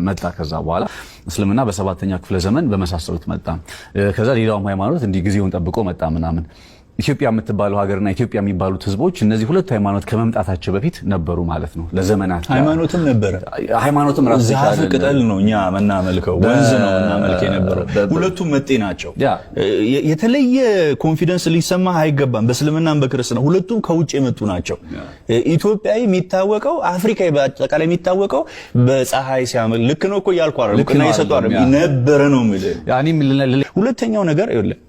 መጣ ከዛ በኋላ እስልምና በ7ኛ ክፍለ ዘመን በመሳሰሉት መጣ ከዛ ሌላውም ሃይማኖት እንዲህ ጊዜውን ጠብቆ መጣ ምናምን ኢትዮጵያ የምትባለው ሀገርና ኢትዮጵያ የሚባሉት ህዝቦች እነዚህ ሁለት ሃይማኖት ከመምጣታቸው በፊት ነበሩ ማለት ነው ለዘመናት ሃይማኖትም ነበር ሃይማኖትም ራሱ ዛፍ ቅጠል ነው እኛ መናመልከው ወንዝ ነው መናመልከ የነበረው ሁለቱም መጤ ናቸው የተለየ ኮንፊደንስ ሊሰማ አይገባም በእስልምናም በክርስትና ሁለቱም ከውጭ የመጡ ናቸው ኢትዮጵያዊ የሚታወቀው አፍሪካዊ በአጠቃላይ የሚታወቀው በፀሐይ ሲያመል ልክ ነው እኮ ያልኩ አይደል ልክ ነው የሰጠው አይደል ነበረ ነው ማለት ያኒ ሁለተኛው ነገር ይኸውልህ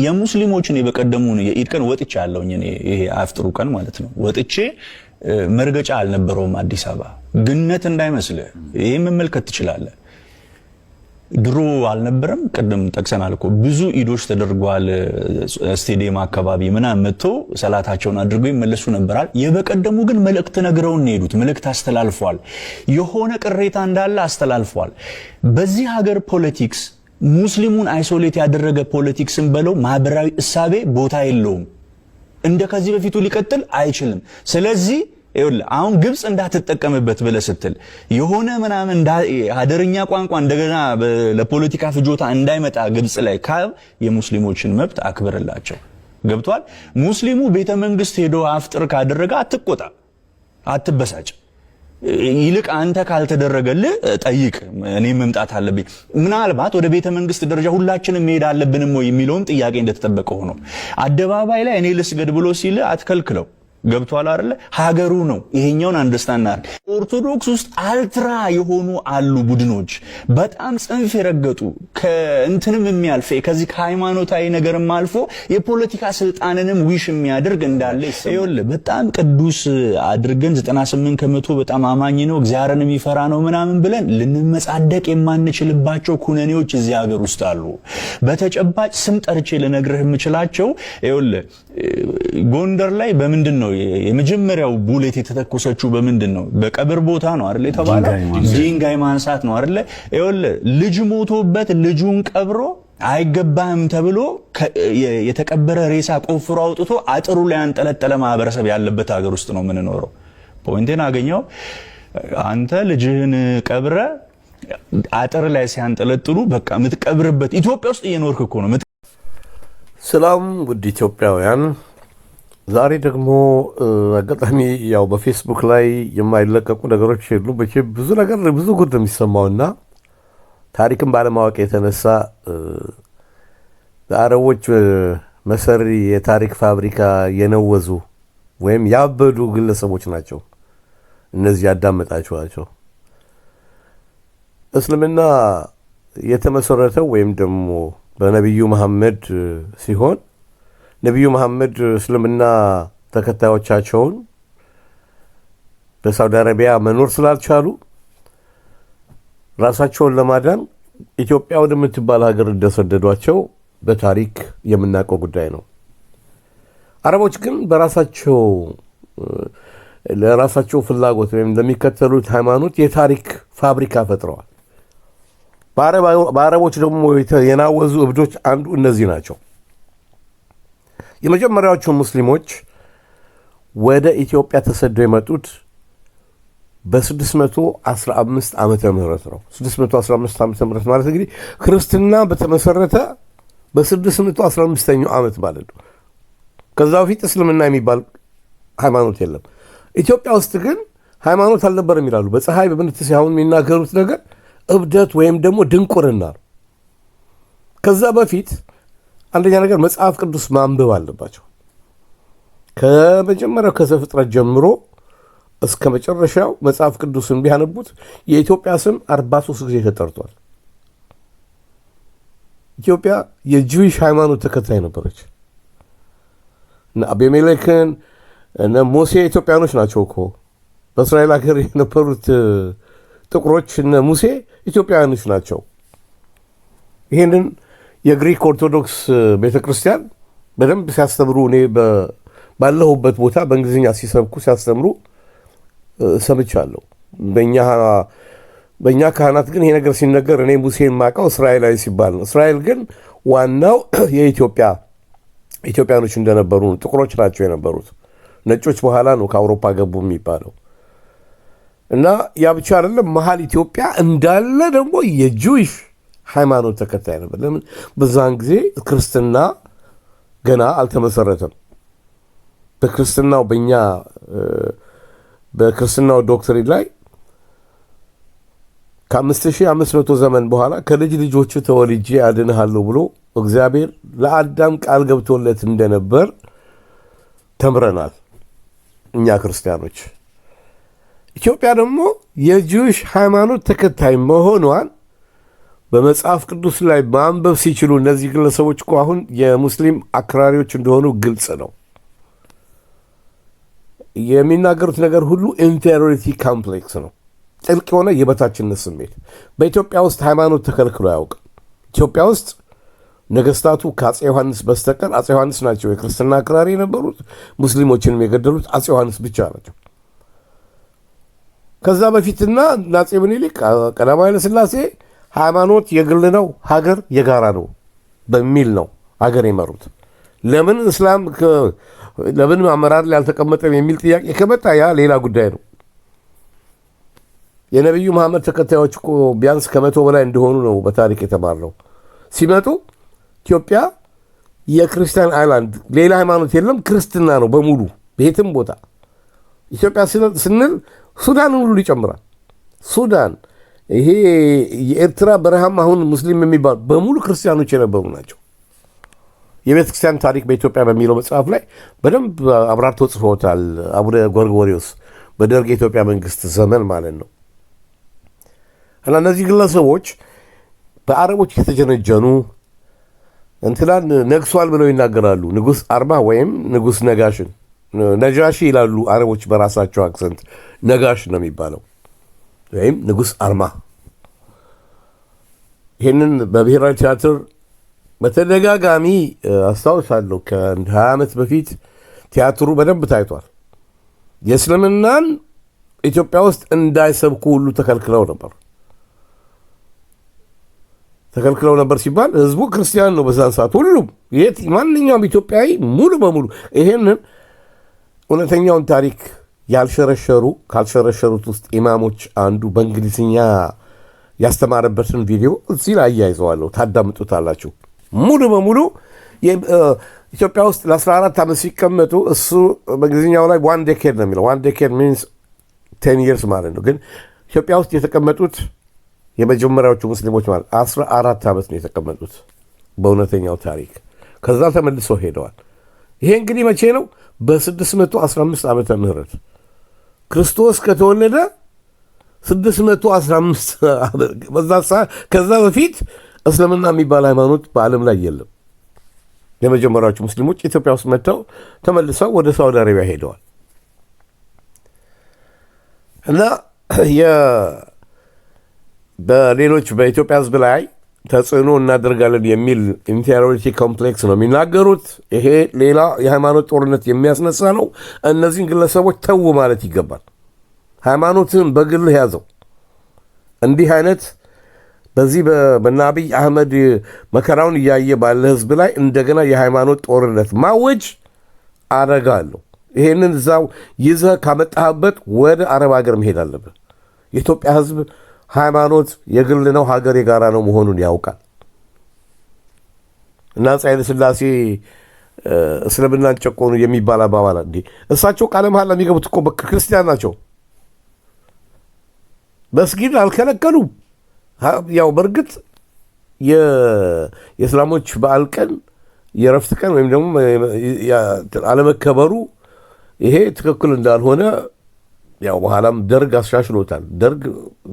የሙስሊሞችን በቀደሙን የኢድ ቀን ወጥቼ አለውኝ እኔ ይሄ አፍጥሩ ቀን ማለት ነው ወጥቼ መርገጫ አልነበረውም አዲስ አበባ ግነት እንዳይመስል ይሄ መመልከት ትችላለህ ድሮ አልነበረም ቀደም ጠቅሰናል እኮ ብዙ ኢዶች ተደርጓል ስቴዲየም አካባቢ ምናምን መጥቶ ሰላታቸውን አድርገው ይመለሱ ነበራል የበቀደሙ ግን መልእክት ነግረውን ሄዱት መልእክት አስተላልፏል የሆነ ቅሬታ እንዳለ አስተላልፏል በዚህ ሀገር ፖለቲክስ ሙስሊሙን አይሶሌት ያደረገ ፖለቲክስን በለው ማህበራዊ እሳቤ ቦታ የለውም እንደ ከዚህ በፊቱ ሊቀጥል አይችልም ስለዚህ ይኸውልህ አሁን ግብጽ እንዳትጠቀምበት ብለህ ስትል የሆነ ምናምን ሀደርኛ ቋንቋ እንደገና ለፖለቲካ ፍጆታ እንዳይመጣ ግብጽ ላይ የሙስሊሞችን መብት አክብርላቸው ገብቷል ሙስሊሙ ቤተ መንግስት ሄዶ አፍጥር ካደረገ አትቆጣ አትበሳጭ ይልቅ አንተ ካልተደረገልህ ጠይቅ እኔ መምጣት አለብኝ ምናልባት ወደ ቤተ መንግስት ደረጃ ሁላችንም መሄድ አለብንም ወይ የሚለውን ጥያቄ እንደተጠበቀ ሆኖ አደባባይ ላይ እኔ ልስገድ ብሎ ሲል አትከልክለው ገብቷል አይደለ ሀገሩ ነው ይሄኛውን አንደርስታንድ አድርግ ኦርቶዶክስ ውስጥ አልትራ የሆኑ አሉ ቡድኖች በጣም ጽንፍ የረገጡ ከእንትንም የሚያልፈ ከዚህ ከሃይማኖታዊ ነገርም አልፎ የፖለቲካ ስልጣንንም ዊሽ የሚያደርግ እንዳለ ይሰየል በጣም ቅዱስ አድርገን 98% በጣም አማኝ ነው እግዚአብሔርን የሚፈራ ነው ምናምን ብለን ልንመጻደቅ የማንችልባቸው ኩነኔዎች እዚህ ሀገር ውስጥ አሉ በተጨባጭ ስም ጠርቼ ለነግርህ የምችላቸው ይኸውል ጎንደር ላይ በምንድነው የመጀመሪያው ቡሌት የተተኮሰችው በምንድነው በቀብር ቦታ ነው አይደል የተባለው ድንጋይ ማንሳት ነው አይደል ይኸውልህ ልጅ ሞቶበት ልጁን ቀብሮ አይገባም ተብሎ የተቀበረ ሬሳ ቆፍሮ አውጥቶ አጥሩ ላይ አንጠለጠለ ማህበረሰብ ያለበት ሀገር ውስጥ ነው የምንኖረው ፖይንቴን አገኘው አንተ ልጅህን ቀብረ አጥር ላይ ሲያንጠለጥሉ በቃ ምትቀብርበት ኢትዮጵያ ውስጥ እየኖርክ እኮ ነው ሰላም ውድ ኢትዮጵያውያን ዛሬ ደግሞ አጋጣሚ ያው በፌስቡክ ላይ የማይለቀቁ ነገሮች የሉ ብዙ ነገር ብዙ ጉድ የሚሰማውና ታሪክን ባለማወቅ የተነሳ በአረቦች መሰሪ የታሪክ ፋብሪካ የነወዙ ወይም ያበዱ ግለሰቦች ናቸው እነዚህ ያዳመጣችኋቸው እስልምና የተመሰረተው ወይም ደግሞ በነብዩ መሐመድ ሲሆን ነብዩ መሐመድ እስልምና ተከታዮቻቸውን በሳውዲ አረቢያ መኖር ስላልቻሉ ራሳቸውን ለማዳን ኢትዮጵያ ወደምትባል ሀገር እንደሰደዷቸው በታሪክ የምናውቀው ጉዳይ ነው አረቦች ግን ለራሳቸው ፍላጎት ወይም ለሚከተሉት ሃይማኖት የታሪክ ፋብሪካ ፈጥረዋል በአረቦች ደግሞ የናወዙ እብዶች አንዱ እነዚህ ናቸው የመጀመሪያዎቹ ሙስሊሞች ወደ ኢትዮጵያ ተሰደው የመጡት በ615 ዓመተ ምህረት ነው 615 ዓመተ ምህረት ማለት እንግዲህ ክርስትና በተመሰረተ በ615ኛው ዓመት ማለት ነው ከዛ በፊት እስልምና የሚባል ሃይማኖት የለም ኢትዮጵያ ውስጥ ግን ሃይማኖት አልነበረም ይላሉ በፀሐይ በምንት ሲያውን የሚናገሩት ነገር እብደት ወይም ደግሞ ድንቁርና ከዛ በፊት አንደኛ ነገር መጽሐፍ ቅዱስ ማንበብ አለባቸው ከመጀመሪያው ከዘፍጥረት ጀምሮ እስከ መጨረሻው መጽሐፍ ቅዱስን ቢያነቡት የኢትዮጵያ ስም 43 ጊዜ ተጠርቷል ኢትዮጵያ የጂዊሽ ሃይማኖት ተከታይ ነበረች እና አቤሜሌክን እና ሙሴ ኢትዮጵያኖች ናቸው እኮ በእስራኤል ሀገር የነበሩት ጥቁሮች እና ሙሴ ኢትዮጵያኖች ናቸው ይሄንን የግሪክ ኦርቶዶክስ ቤተክርስቲያን በደንብ ሲያስተምሩ እኔ ባለሁበት ቦታ በእንግሊዝኛ ሲሰብኩ ሲያስተምሩ ሰምቻለሁ በእኛ ካህናት ግን ይሄ ነገር ሲነገር እኔ ሙሴን ማቀው እስራኤላዊ ሲባል ነው እስራኤል ግን ዋናው ኢትዮጵያኖች እንደነበሩ ጥቁሮች ናቸው የነበሩት ነጮች በኋላ ነው ከአውሮፓ ገቡ የሚባለው እና ያ ብቻ አይደለም መሀል ኢትዮጵያ እንዳለ ደግሞ የጁዊሽ ሃይማኖት ተከታይ ነበር። ለምን በዛን ጊዜ ክርስትና ገና አልተመሰረተም። በክርስትናው ዶክትሪን ላይ ከ5500 ዘመን በኋላ ከልጅ ልጆቹ ተወልጄ አድንሃለሁ ብሎ እግዚአብሔር ለአዳም ቃል ገብቶለት እንደነበር ተምረናል እኛ ክርስቲያኖች። ኢትዮጵያ ደግሞ የጂውሽ ሃይማኖት ተከታይ መሆኗን በመጽሐፍ ቅዱስ ላይ ማንበብ ሲችሉ እነዚህ ግለሰቦች እኮ አሁን የሙስሊም አክራሪዎች እንደሆኑ ግልጽ ነው። የሚናገሩት ነገር ሁሉ ኢንፌሪዮሪቲ ኮምፕሌክስ ነው። ጥልቅ የሆነ የበታችነት ስሜት። በኢትዮጵያ ውስጥ ሃይማኖት ተከልክሎ አያውቅም። ኢትዮጵያ ውስጥ ነገስታቱ ከአፄ ዮሐንስ በስተቀር አፄ ዮሐንስ ናቸው የክርስትና አክራሪ የነበሩት፣ ሙስሊሞችንም የገደሉት አፄ ዮሐንስ ብቻ ናቸው። ከዛ በፊትና አፄ ምኒልክ ቀዳማዊ ኃይለ ሥላሴ ሃይማኖት የግል ነው፣ ሀገር የጋራ ነው በሚል ነው ሀገር የመሩት። ለምን እስላም ለምን አመራር ላይ አልተቀመጠም የሚል ጥያቄ ከመጣ ያ ሌላ ጉዳይ ነው። የነቢዩ መሐመድ ተከታዮች እኮ ቢያንስ ከ100 በላይ እንደሆኑ ነው በታሪክ የተማርነው። ሲመጡ ኢትዮጵያ የክርስቲያን አይላንድ፣ ሌላ ሃይማኖት የለም፣ ክርስትና ነው በሙሉ ቤትም ቦታ። ኢትዮጵያ ስንል ሱዳንን ሁሉ ይጨምራል። ሱዳን፣ ይሄ የኤርትራ በረሃም አሁን ሙስሊም የሚባሉ በሙሉ ክርስቲያኖች የነበሩ ናቸው። የቤተ ክርስቲያን ታሪክ በኢትዮጵያ በሚለው መጽሐፍ ላይ በደንብ አብራርተው ጽፎታል አቡነ ጎርጎሪዎስ በደርግ የኢትዮጵያ መንግስት ዘመን ማለት ነው። እና እነዚህ ግለሰቦች በአረቦች የተጀነጀኑ እንትናን ነግሷል ብለው ይናገራሉ። ንጉሥ አርማ ወይም ንጉሥ ነጋሽን ነጃሺ ይላሉ አረቦች በራሳቸው አክሰንት። ነጋሽ ነው የሚባለው ወይም ንጉሥ አርማ። ይህንን በብሔራዊ ቲያትር በተደጋጋሚ አስታውሳለሁ። ከ20 ዓመት በፊት ቲያትሩ በደንብ ታይቷል። የእስልምናን ኢትዮጵያ ውስጥ እንዳይሰብኩ ሁሉ ተከልክለው ነበር ሲባል ህዝቡ ክርስቲያን ነው በዛን ሰዓት። ሁሉም ማንኛውም ኢትዮጵያዊ ሙሉ በሙሉ ይሄንን እውነተኛውን ታሪክ ካልሸረሸሩት ውስጥ ኢማሞች አንዱ በእንግሊዝኛ ያስተማረበትን ቪዲዮ እዚህ ላይ አያይዘዋለሁ፣ ታዳምጡታላችሁ። ሙሉ በሙሉ ኢትዮጵያ ውስጥ ለ14 ዓመት ሲቀመጡ እሱ በእንግሊዝኛው ላይ ዋን ዴኬድ ነው የሚለው። ዋን ዴኬድ ሚንስ 10 years ማለት ነው። ግን ኢትዮጵያ ውስጥ የተቀመጡት የመጀመሪያዎቹ ሙስሊሞች ማለት 14 ዓመት ነው የተቀመጡት በእውነተኛው ታሪክ። ከዛ ተመልሰው ሄደዋል። ይሄ እንግዲህ መቼ ነው? በ615 ዓመተ ምህረት ክርስቶስ ከተወለደ 615 ከዛ በፊት እስልምና የሚባል ሃይማኖት በዓለም ላይ የለም። የመጀመሪያዎቹ ሙስሊሞች ኢትዮጵያ ውስጥ መጥተው ተመልሰው ወደ ሳውዲ አረቢያ ሄደዋል። እና በሌሎች በኢትዮጵያ ሕዝብ ላይ ተጽዕኖ እናደርጋለን የሚል ኢንፌሪዮሪቲ ኮምፕሌክስ ነው የሚናገሩት። ይሄ ሌላ የሃይማኖት ጦርነት የሚያስነሳ ነው። እነዚህን ግለሰቦች ተው ማለት ይገባል። ሃይማኖትን በግልህ ያዘው። እንዲህ አይነት በዚህ በእነ አብይ አህመድ መከራውን እያየ ባለ ህዝብ ላይ እንደገና የሃይማኖት ጦርነት ማወጅ አደጋ አለው። ይሄንን እዛው ይዘህ ካመጣህበት ወደ አረብ ሀገር መሄድ አለብን። የኢትዮጵያ ህዝብ ሃይማኖት የግል ነው፣ ሀገር የጋራ ነው መሆኑን ያውቃል። እና አፄ ኃይለ ሥላሴ እስልምናን ጨቆኑ የሚባል አባባል እንዴ! እሳቸው ቃለ መሃላ የሚገቡት እኮ ክርስቲያን ናቸው። መስጊድ አልከለከሉም። ያው በእርግጥ የእስላሞች በዓል ቀን የረፍት ቀን ወይም ደግሞ አለመከበሩ ይሄ ትክክል እንዳልሆነ ያው በኋላም ደርግ አሻሽሎታል። ደርግ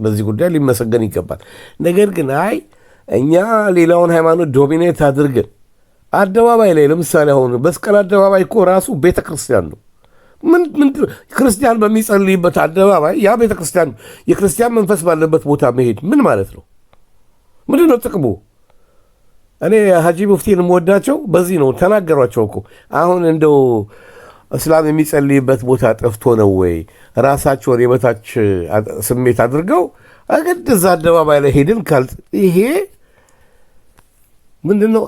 በዚህ ጉዳይ ሊመሰገን ይገባል። ነገር ግን እኛ ሌላውን ሃይማኖት ዶሚኔት አድርገን አደባባይ ላይ ለምሳሌ አሁን መስቀል አደባባይ እኮ ራሱ ቤተ ክርስቲያን ነው። ምን ክርስቲያን በሚጸልይበት አደባባይ ያ ቤተ ክርስቲያን የክርስቲያን መንፈስ ባለበት ቦታ መሄድ ምን ማለት ነው? ምንድን ነው ጥቅሙ? እኔ ሀጂ ሙፍቲን የምወዳቸው በዚህ ነው። ተናገሯቸው እኮ አሁን እንደው እስላም የሚጸልይበት ቦታ ጠፍቶ ነው ወይ ራሳቸውን የበታች ስሜት አድርገው አገድ እዛ አደባባይ ላይ ሄድን ካልት ይሄ ምንድን ነው?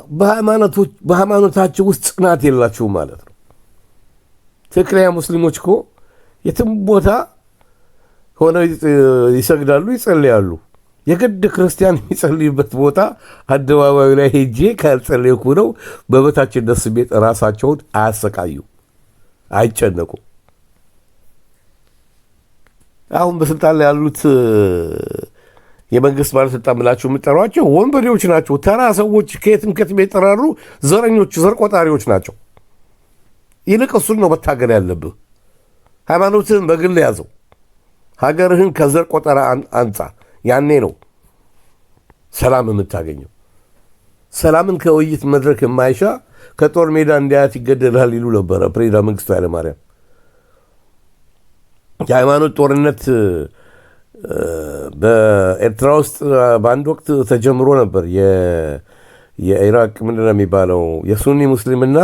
በሃይማኖታቸው ውስጥ ጽናት የላችሁም ማለት ነው። ትክክለኛ ሙስሊሞች እኮ የትም ቦታ ሆነው ይሰግዳሉ፣ ይጸልያሉ። የግድ ክርስቲያን የሚጸልይበት ቦታ አደባባዩ ላይ ሄጄ ካልጸለይኩ ነው በበታችነት ስሜት ራሳቸውን አያሰቃዩ፣ አይጨነቁ። አሁን በስልጣን ላይ ያሉት የመንግስት ባለስልጣን ብላችሁ የምጠሯቸው ወንበዴዎች ናቸው። ተራ ሰዎች ከየትም ከየትም የጠራሩ ዘረኞች፣ ዘር ቆጣሪዎች ናቸው። ይልቅ እሱን ነው መታገል ያለብህ። ሃይማኖትህን በግል ያዘው፣ ሀገርህን ከዘር ቆጠራ አንጻ። ያኔ ነው ሰላም የምታገኘው። ሰላምን ከውይይት መድረክ የማይሻ ከጦር ሜዳ እንዲያት ይገደላል ይሉ ነበረ ፕሬዝዳንት መንግስቱ ኃይለማርያም። የሃይማኖት ጦርነት በኤርትራ ውስጥ በአንድ ወቅት ተጀምሮ ነበር። የኢራቅ ምንድን ነው የሚባለው የሱኒ ሙስሊምና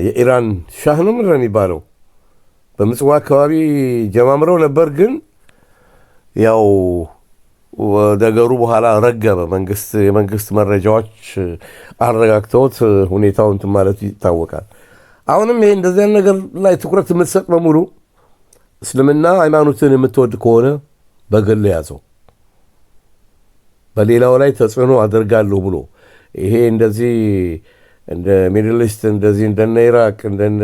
የኢራን ሻህ ነው ምንድን ነው የሚባለው በምጽዋ አካባቢ ጀማምረው ነበር። ግን ያው ነገሩ በኋላ ረገበ። የመንግስት መረጃዎች አረጋግተውት ሁኔታውን እንትን ማለት ይታወቃል። አሁንም ይሄ እንደዚህ አይነት ነገር ላይ ትኩረት የምትሰጥ በሙሉ እስልምና ሃይማኖትን የምትወድ ከሆነ በግል ያዘው። በሌላው ላይ ተጽዕኖ አደርጋለሁ ብሎ ይሄ እንደዚህ እንደ ሚድል ኢስት እንደዚህ እንደነ ኢራቅ እንደነ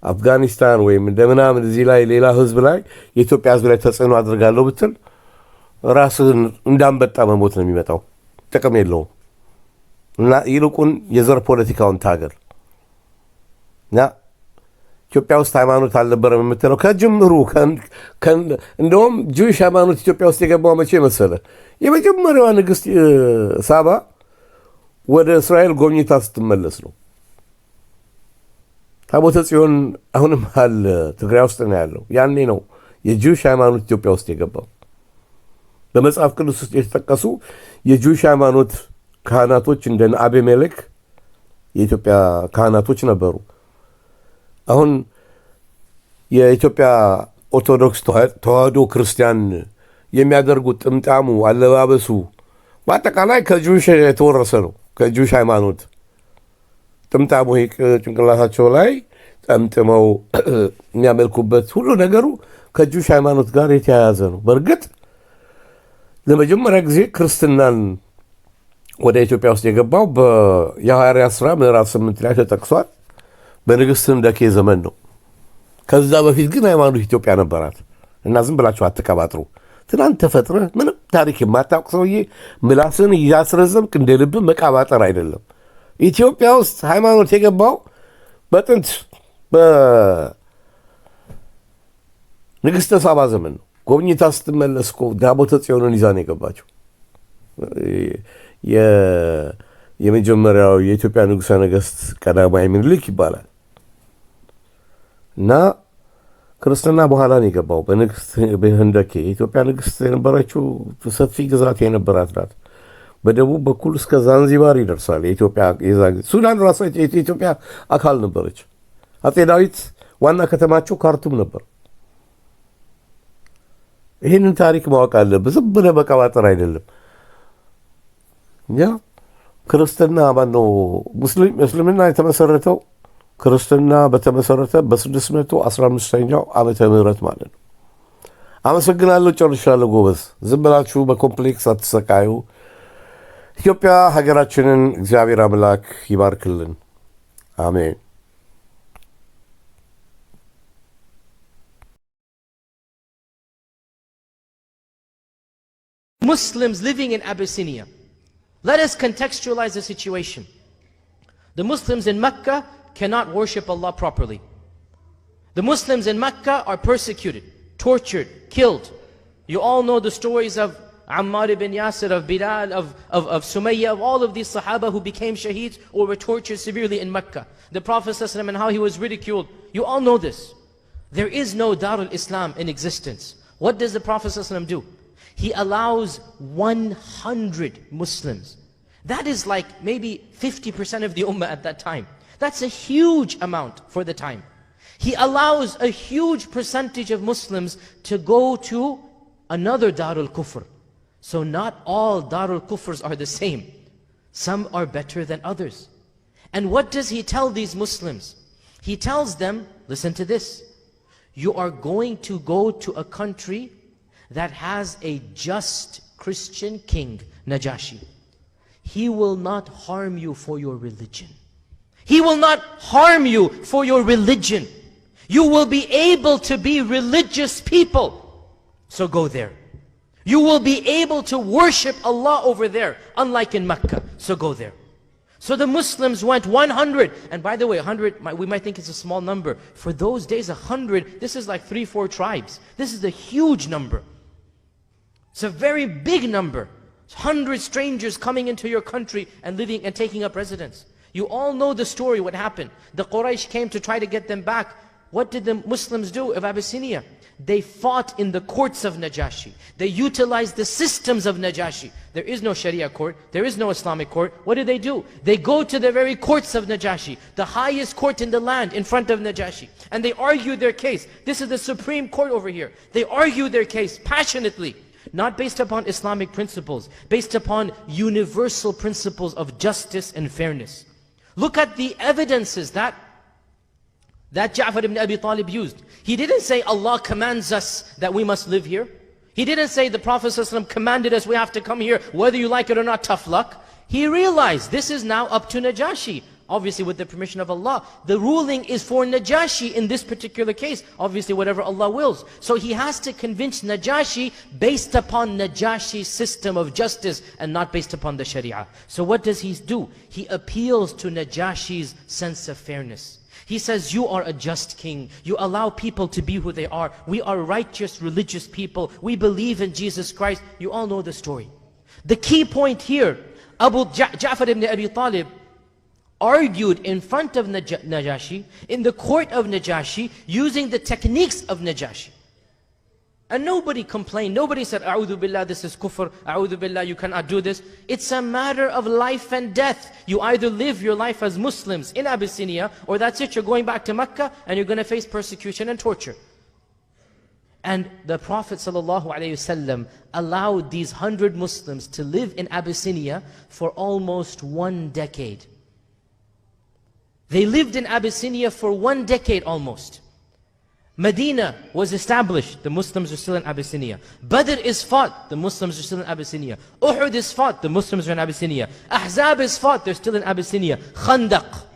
አፍጋኒስታን ወይም እንደምናምን እዚህ ላይ ሌላ ህዝብ ላይ የኢትዮጵያ ህዝብ ላይ ተጽዕኖ አድርጋለሁ ብትል ራስህን እንዳንበጣ መሞት ነው የሚመጣው። ጥቅም የለውም። እና ይልቁን የዘር ፖለቲካውን ታገል እና ኢትዮጵያ ውስጥ ሃይማኖት አልነበረም የምትለው ከጅምሩ እንደውም ጁዊሽ ሃይማኖት ኢትዮጵያ ውስጥ የገባው መቼ መሰለ? የመጀመሪያዋ ንግሥት ሳባ ወደ እስራኤል ጎብኝታ ስትመለስ ነው። ታቦተ ጽዮን አሁንም አለ፣ ትግራይ ውስጥ ነው ያለው። ያኔ ነው የጁዊሽ ሃይማኖት ኢትዮጵያ ውስጥ የገባው። በመጽሐፍ ቅዱስ ውስጥ የተጠቀሱ የጁዊሽ ሃይማኖት ካህናቶች እንደ አቤሜሌክ የኢትዮጵያ ካህናቶች ነበሩ። አሁን የኢትዮጵያ ኦርቶዶክስ ተዋህዶ ክርስቲያን የሚያደርጉት ጥምጣሙ፣ አለባበሱ በአጠቃላይ ከጁዊሽ የተወረሰ ነው። ከጁዊሽ ሃይማኖት ጥምጣሙ ጭንቅላታቸው ላይ ጠምጥመው የሚያመልኩበት ሁሉ ነገሩ ከጁዊሽ ሃይማኖት ጋር የተያያዘ ነው። በእርግጥ ለመጀመሪያ ጊዜ ክርስትናን ወደ ኢትዮጵያ ውስጥ የገባው የሐዋርያት ሥራ ምዕራፍ 8 ላይ ተጠቅሷል። በንግሥት ህንደኬ ዘመን ነው። ከዛ በፊት ግን ሃይማኖት ኢትዮጵያ ነበራት። እና ዝም ብላችሁ አትቀባጥሩ። ትናንት ተፈጥረህ ምንም ታሪክ የማታውቅ ሰውዬ ምላስን እያስረዘምክ እንደ ልብ መቃባጠር አይደለም። ኢትዮጵያ ውስጥ ሃይማኖት የገባው በጥንት በንግሥተ ሳባ ዘመን ነው። ጎብኝታ ስትመለስ እኮ ታቦተ ጽዮንን ይዛ ነው የገባቸው። የመጀመሪያው የኢትዮጵያ ንጉሠ ነገሥት ቀዳማዊ ምኒልክ ይባላል። እና ክርስትና በኋላ ነው የገባው በንግሥት ህንደኬ። የኢትዮጵያ ንግሥት የነበረችው ሰፊ ግዛት የነበራት ናት። በደቡብ በኩል እስከ ዛንዚባር ይደርሳል። ሱዳን ራሷ የኢትዮጵያ አካል ነበረች። አፄ ዳዊት ዋና ከተማቸው ካርቱም ነበር። ይህንን ታሪክ ማወቅ አለብህ። ዝም ብለህ መቀባጠር አይደለም። እኛ ክርስትና ማነው እስልምና የተመሰረተው ክርስትና በተመሰረተ በ615ኛው ዓመተ ምህረት ማለት ነው። አመሰግናለሁ። ጨርሻለሁ። ጎበዝ። ዝም ብላችሁ በኮምፕሌክስ አትሰቃዩ። ኢትዮጵያ ሀገራችንን እግዚአብሔር አምላክ ይባርክልን። አሜን። Muslims living in Abyssinia. Let us contextualize the situation. The Muslims in Mecca cannot worship Allah properly. The Muslims in Mecca are persecuted, tortured, killed. You all know the stories of Ammar ibn Yasir, of Bilal, of Sumayyah, of all of these Sahaba who became shaheeds or were tortured severely in Mecca. The Prophet ﷺ and how he was ridiculed. You all know this. There is no Darul Islam in existence. What does the Prophet ﷺ do? He allows 100 Muslims. That is like maybe 50% of the ummah at that time. That's a huge amount for the time. He allows a huge percentage of Muslims to go to another Darul Kufr. So not all Darul Kufrs are the same. Some are better than others. And what does he tell these Muslims? He tells them, listen to this, you are going to go to a country that has a just Christian king, Najashi. He will not harm you for your religion. He will not harm you for your religion. You will be able to be religious people. So go there. You will be able to worship Allah over there, unlike in Mecca. So go there. So the Muslims went 100. And by the way, 100, we might think it's a small number. For those days, 100, this is like 3-4 tribes. This is a huge number. It's a very big number. 100 strangers coming into your country and living and taking up residence. You all know the story, what happened. The Quraysh came to try to get them back. What did the Muslims do of Abyssinia? They fought in the courts of Najashi. They utilized the systems of Najashi. There is no Sharia court. There is no Islamic court. What do? They go to the very courts of Najashi, the highest court in the land, in front of Najashi. And they argue their case. This is the Supreme Court over here. They argue their case passionately. Not based upon Islamic principles, based upon universal principles of justice and fairness. Look at the evidences that Ja'far ibn Abi Talib used. He didn't say Allah commands us that we must live here. He didn't say the Prophet ﷺ commanded us we have to come here, whether you like it or not, tough luck. He realized this is now up to Najashi. Obviously with the permission of Allah. The ruling is for Najashi in this particular case. Obviously whatever Allah wills. So he has to convince Najashi based upon Najashi's system of justice and not based upon the Sharia. So what does he do? He appeals to Najashi's sense of fairness. He says, you are a just king. You allow people to be who they are. We are righteous, religious people. We believe in Jesus Christ. You all know the story. The key point here, Ja'far ibn Abi Talib argued in front of Najashi, in the court of Najashi, using the techniques of Najashi. And nobody complained. Nobody said, A'udhu billah, this is kufr. A'udhu billah, you cannot do this. It's a matter of life and death. You either live your life as Muslims in Abyssinia, or that's it, you're going back to Mecca, and you're going to face persecution and torture. And the Prophet ﷺ allowed these 100 Muslims to live in Abyssinia for almost 1 decade. They lived in Abyssinia for 1 decade almost. Medina was established, the Muslims are still in Abyssinia. Badr is fought, the Muslims are still in Abyssinia. Uhud is fought, the Muslims are in Abyssinia. Ahzab is fought, they're still in Abyssinia. Khandaq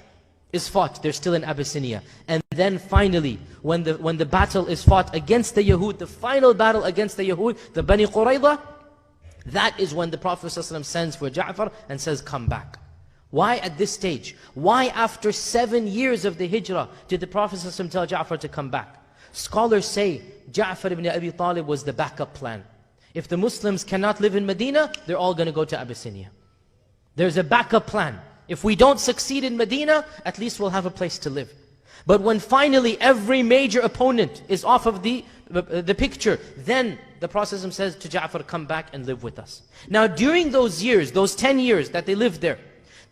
is fought, they're still in Abyssinia. And then finally, when the battle is fought against the Yahud, the final battle against the Yahud, the Bani Qurayza, that is when the Prophet ﷺ sends for Ja'far and says, come back. Why at this stage? Why after 7 years of the Hijrah did the Prophet ﷺ tell Ja'far to come back? Scholars say Ja'far ibn Abi Talib was the backup plan. If the Muslims cannot live in Medina, they're all going to go to Abyssinia. There's a backup plan. If we don't succeed in Medina, at least we'll have a place to live. But when finally every major opponent is off of the picture, then the Prophet says to Ja'far, come back and live with us. Now during those years, those 10 years that they lived there,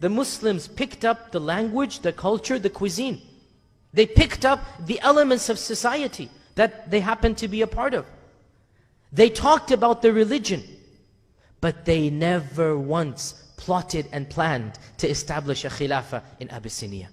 the Muslims picked up the language, the culture, the cuisine. They picked up the elements of society that they happened to be a part of. They talked about their religion, but they never once plotted and planned to establish a khilafah in Abyssinia.